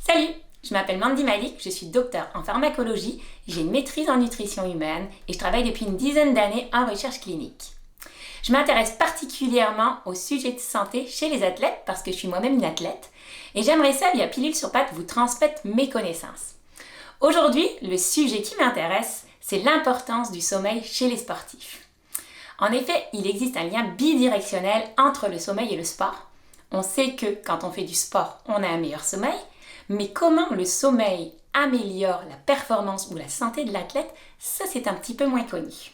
Salut, je m'appelle Mandy Malik, je suis docteur en pharmacologie, j'ai une maîtrise en nutrition humaine et je travaille depuis une dizaine d'années en recherche clinique. Je m'intéresse particulièrement aux sujets de santé chez les athlètes parce que je suis moi-même une athlète et j'aimerais ça via Pilule sur Pattes vous transmettre mes connaissances. Aujourd'hui, le sujet qui m'intéresse, c'est l'importance du sommeil chez les sportifs. En effet, il existe un lien bidirectionnel entre le sommeil et le sport. On sait que quand on fait du sport, on a un meilleur sommeil, mais comment le sommeil améliore la performance ou la santé de l'athlète, ça c'est un petit peu moins connu.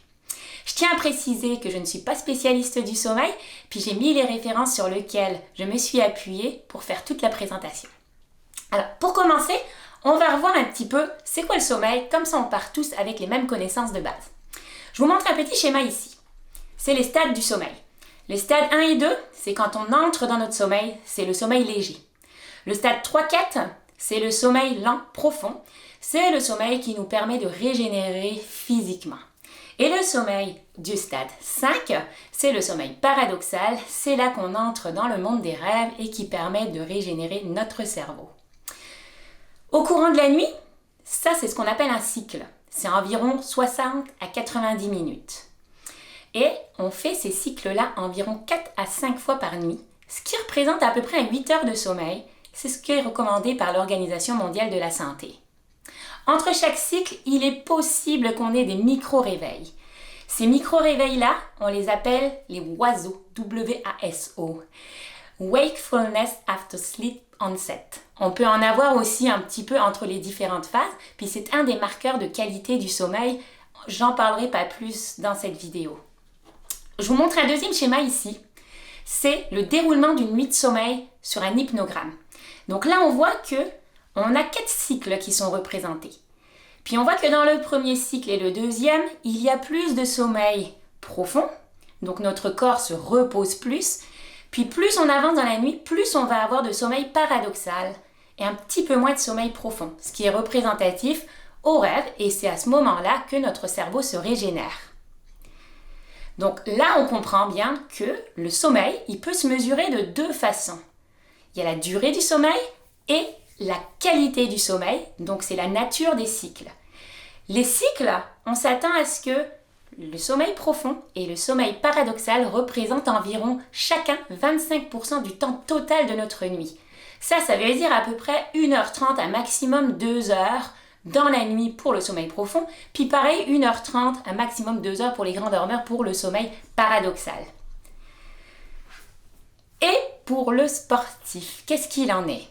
Je tiens à préciser que je ne suis pas spécialiste du sommeil, puis j'ai mis les références sur lesquelles je me suis appuyée pour faire toute la présentation. Alors, pour commencer, on va revoir un petit peu c'est quoi le sommeil, comme ça on part tous avec les mêmes connaissances de base. Je vous montre un petit schéma ici. C'est les stades du sommeil. Les stades 1 et 2, c'est quand on entre dans notre sommeil, c'est le sommeil léger. Le stade 3-4, c'est le sommeil lent profond. C'est le sommeil qui nous permet de régénérer physiquement. Et le sommeil du stade 5, c'est le sommeil paradoxal. C'est là qu'on entre dans le monde des rêves et qui permet de régénérer notre cerveau. Au courant de la nuit, ça c'est ce qu'on appelle un cycle. C'est environ 60 à 90 minutes. Et on fait ces cycles-là environ 4 à 5 fois par nuit, ce qui représente à peu près 8 heures de sommeil. C'est ce qui est recommandé par l'Organisation mondiale de la santé. Entre chaque cycle, il est possible qu'on ait des micro-réveils. Ces micro-réveils-là, on les appelle les WASO, W-A-S-O. Wakefulness After Sleep Onset. On peut en avoir aussi un petit peu entre les différentes phases, puis c'est un des marqueurs de qualité du sommeil. J'en parlerai pas plus dans cette vidéo. Je vous montre un deuxième schéma ici. C'est le déroulement d'une nuit de sommeil sur un hypnogramme. Donc là, on voit qu'on a 4 cycles qui sont représentés. Puis on voit que dans le premier cycle et le deuxième, il y a plus de sommeil profond. Donc notre corps se repose plus. Puis plus on avance dans la nuit, plus on va avoir de sommeil paradoxal et un petit peu moins de sommeil profond, ce qui est représentatif au rêve et c'est à ce moment-là que notre cerveau se régénère. Donc là, on comprend bien que le sommeil, il peut se mesurer de 2 façons. Il y a la durée du sommeil et la qualité du sommeil, donc c'est la nature des cycles. Les cycles, on s'attend à ce que le sommeil profond et le sommeil paradoxal représentent environ chacun 25% du temps total de notre nuit. Ça veut dire à peu près 1h30 à maximum 2 heures dans la nuit pour le sommeil profond, puis pareil 1h30 à maximum 2 heures pour les grands dormeurs pour le sommeil paradoxal. Et pour le sportif, qu'est-ce qu'il en est?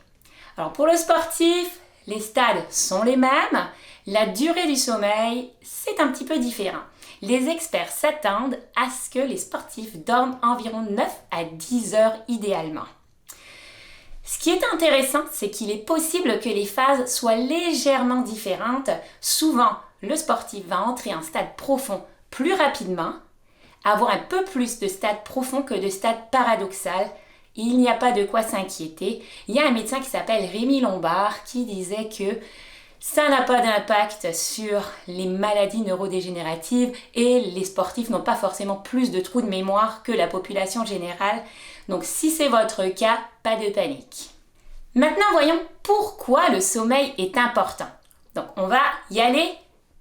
Alors pour le sportif, les stades sont les mêmes, la durée du sommeil, c'est un petit peu différent. Les experts s'attendent à ce que les sportifs dorment environ 9 à 10 heures idéalement. Ce qui est intéressant, c'est qu'il est possible que les phases soient légèrement différentes. Souvent, le sportif va entrer en stade profond plus rapidement, avoir un peu plus de stade profond que de stade paradoxal. Il n'y a pas de quoi s'inquiéter. Il y a un médecin qui s'appelle Rémi Lombard qui disait que ça n'a pas d'impact sur les maladies neurodégénératives et les sportifs n'ont pas forcément plus de trous de mémoire que la population générale. Donc si c'est votre cas, pas de panique. Maintenant voyons pourquoi le sommeil est important. Donc on va y aller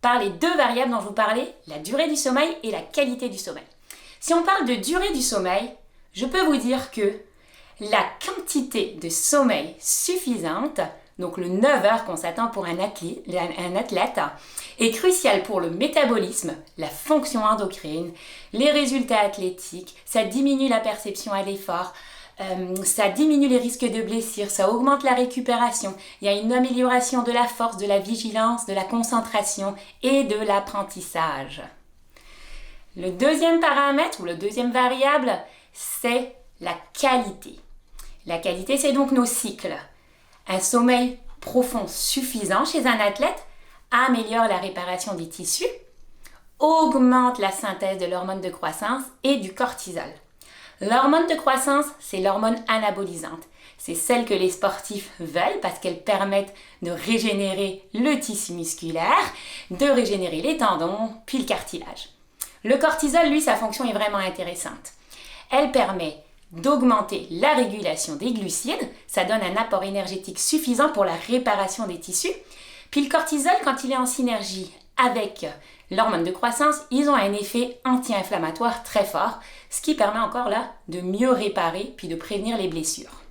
par les 2 variables dont je vous parlais, la durée du sommeil et la qualité du sommeil. Si on parle de durée du sommeil, je peux vous dire que la quantité de sommeil suffisante, donc le 9 heures qu'on s'attend pour un athlète, est crucial pour le métabolisme, la fonction endocrine, les résultats athlétiques, ça diminue la perception à l'effort, ça diminue les risques de blessures, ça augmente la récupération, il y a une amélioration de la force, de la vigilance, de la concentration et de l'apprentissage. Le deuxième paramètre ou le deuxième variable, c'est la qualité. La qualité, c'est donc nos cycles. Un sommeil profond suffisant chez un athlète améliore la réparation des tissus, augmente la synthèse de l'hormone de croissance et du cortisol. L'hormone de croissance, c'est l'hormone anabolisante. C'est celle que les sportifs veulent parce qu'elle permet de régénérer le tissu musculaire, de régénérer les tendons, puis le cartilage. Le cortisol, lui, sa fonction est vraiment intéressante. Elle permet d'augmenter la régulation des glucides, ça donne un apport énergétique suffisant pour la réparation des tissus. Puis le cortisol, quand il est en synergie avec l'hormone de croissance, ils ont un effet anti-inflammatoire très fort, ce qui permet encore là de mieux réparer puis de prévenir les blessures.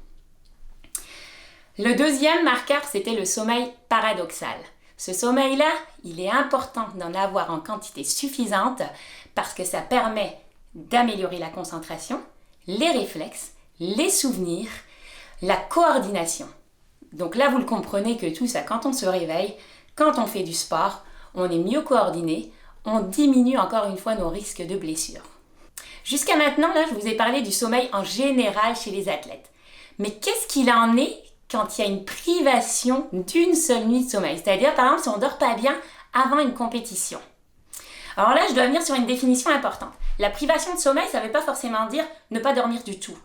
Le deuxième marqueur, c'était le sommeil paradoxal. Ce sommeil-là, il est important d'en avoir en quantité suffisante parce que ça permet d'améliorer la concentration, les réflexes, les souvenirs, la coordination. Donc là, vous le comprenez que tout ça, quand on se réveille, quand on fait du sport, on est mieux coordonné, on diminue encore une fois nos risques de blessures. Jusqu'à maintenant, là, je vous ai parlé du sommeil en général chez les athlètes. Mais qu'est-ce qu'il en est quand il y a une privation d'une seule nuit de sommeil? C'est-à-dire, par exemple, si on ne dort pas bien avant une compétition. Alors là, je dois venir sur une définition importante. La privation de sommeil, ça ne veut pas forcément dire ne pas dormir du tout.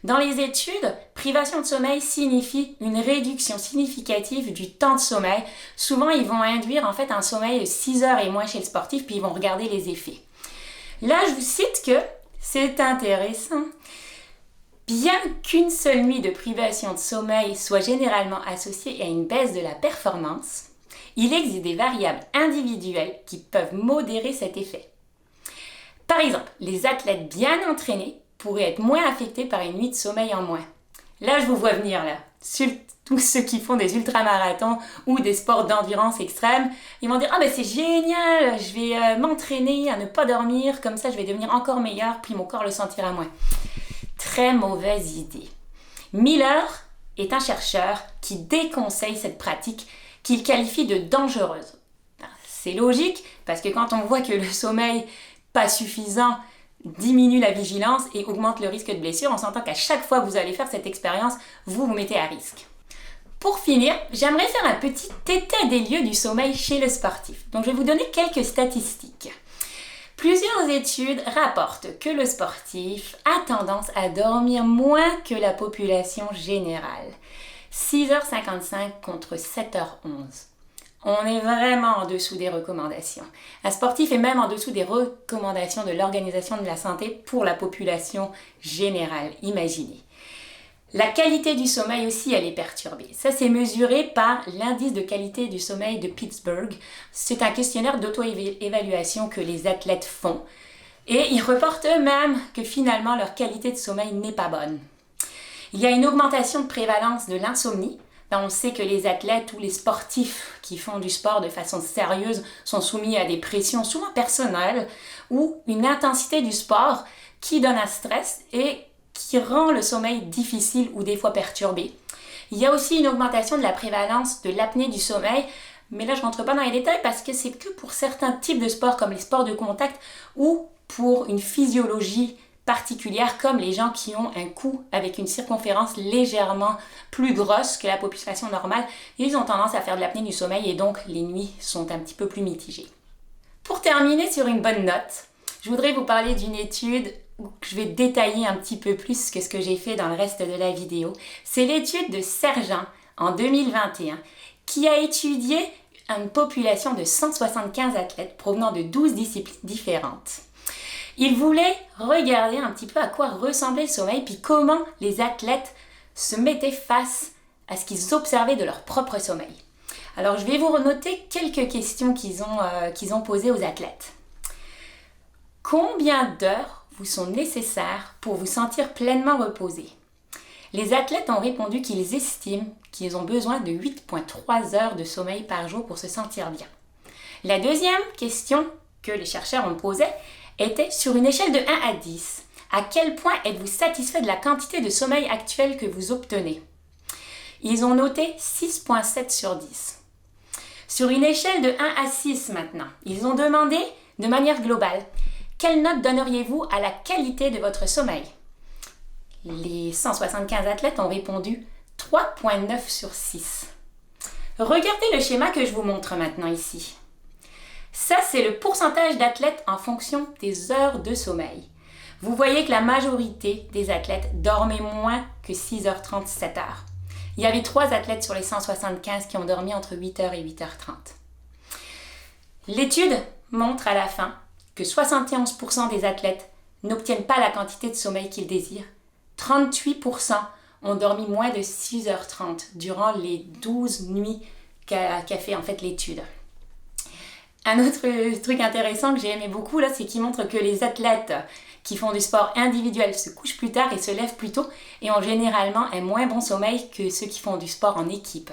Dans les études, privation de sommeil signifie une réduction significative du temps de sommeil. Souvent, ils vont induire en fait un sommeil de 6 heures et moins chez le sportif, puis ils vont regarder les effets. Là, je vous cite que c'est intéressant. Bien qu'une seule nuit de privation de sommeil soit généralement associée à une baisse de la performance, il existe des variables individuelles qui peuvent modérer cet effet. Par exemple, les athlètes bien entraînés pourraient être moins affectés par une nuit de sommeil en moins. Là, je vous vois venir, là. Tous ceux qui font des ultramarathons ou des sports d'endurance extrême, ils vont dire « Ah, ben c'est génial, je vais m'entraîner à ne pas dormir, comme ça je vais devenir encore meilleur, puis mon corps le sentira moins. » Très mauvaise idée. Miller est un chercheur qui déconseille cette pratique qu'il qualifie de dangereuse. C'est logique, parce que quand on voit que le sommeil pas suffisant diminue la vigilance et augmente le risque de blessure, on s'entend qu'à chaque fois que vous allez faire cette expérience, vous vous mettez à risque. Pour finir, j'aimerais faire un petit état des lieux du sommeil chez le sportif. Donc je vais vous donner quelques statistiques. Plusieurs études rapportent que le sportif a tendance à dormir moins que la population générale. 6h55 contre 7h11. On est vraiment en dessous des recommandations. Un sportif est même en dessous des recommandations de l'Organisation de la santé pour la population générale, imaginez. La qualité du sommeil aussi, elle est perturbée. Ça, c'est mesuré par l'indice de qualité du sommeil de Pittsburgh. C'est un questionnaire d'auto-évaluation que les athlètes font. Et ils reportent eux-mêmes que finalement, leur qualité de sommeil n'est pas bonne. Il y a une augmentation de prévalence de l'insomnie. On sait que les athlètes ou les sportifs qui font du sport de façon sérieuse sont soumis à des pressions souvent personnelles ou une intensité du sport qui donne un stress et qui rend le sommeil difficile ou des fois perturbé. Il y a aussi une augmentation de la prévalence de l'apnée du sommeil, mais là je ne rentre pas dans les détails parce que c'est que pour certains types de sports comme les sports de contact ou pour une physiologie particulières comme les gens qui ont un cou avec une circonférence légèrement plus grosse que la population normale, ils ont tendance à faire de l'apnée du sommeil et donc les nuits sont un petit peu plus mitigées. Pour terminer sur une bonne note, je voudrais vous parler d'une étude où je vais détailler un petit peu plus que ce que j'ai fait dans le reste de la vidéo. C'est l'étude de Sergent en 2021 qui a étudié une population de 175 athlètes provenant de 12 disciplines différentes. Il voulait regarder un petit peu à quoi ressemblait le sommeil, puis comment les athlètes se mettaient face à ce qu'ils observaient de leur propre sommeil. Alors, je vais vous noter quelques questions qu'ils ont posées aux athlètes. Combien d'heures vous sont nécessaires pour vous sentir pleinement reposé? Les athlètes ont répondu qu'ils estiment qu'ils ont besoin de 8,3 heures de sommeil par jour pour se sentir bien. La deuxième question que les chercheurs ont posée était sur une échelle de 1 à 10. À quel point êtes-vous satisfait de la quantité de sommeil actuelle que vous obtenez? Ils ont noté 6,7 sur 10. Sur une échelle de 1 à 6 maintenant, ils ont demandé de manière globale, quelle note donneriez-vous à la qualité de votre sommeil? Les 175 athlètes ont répondu 3,9 sur 6. Regardez le schéma que je vous montre maintenant ici. Ça, c'est le pourcentage d'athlètes en fonction des heures de sommeil. Vous voyez que la majorité des athlètes dormaient moins que 6h30, 7h. Il y avait 3 athlètes sur les 175 qui ont dormi entre 8h et 8h30. L'étude montre à la fin que 71% des athlètes n'obtiennent pas la quantité de sommeil qu'ils désirent, 38% ont dormi moins de 6h30 durant les 12 nuits qu'a fait en fait l'étude. Un autre truc intéressant que j'ai aimé beaucoup là, c'est qu'il montre que les athlètes qui font du sport individuel se couchent plus tard et se lèvent plus tôt et ont généralement un moins bon sommeil que ceux qui font du sport en équipe.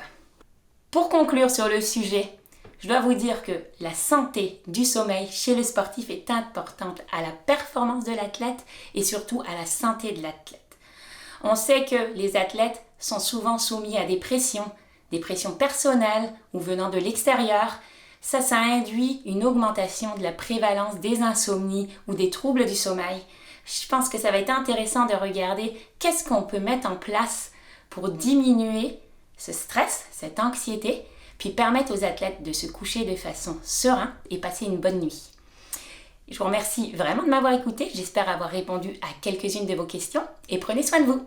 Pour conclure sur le sujet, je dois vous dire que la santé du sommeil chez le sportif est importante à la performance de l'athlète et surtout à la santé de l'athlète. On sait que les athlètes sont souvent soumis à des pressions personnelles ou venant de l'extérieur. Ça induit une augmentation de la prévalence des insomnies ou des troubles du sommeil. Je pense que ça va être intéressant de regarder qu'est-ce qu'on peut mettre en place pour diminuer ce stress, cette anxiété, puis permettre aux athlètes de se coucher de façon sereine et passer une bonne nuit. Je vous remercie vraiment de m'avoir écouté. J'espère avoir répondu à quelques-unes de vos questions et prenez soin de vous.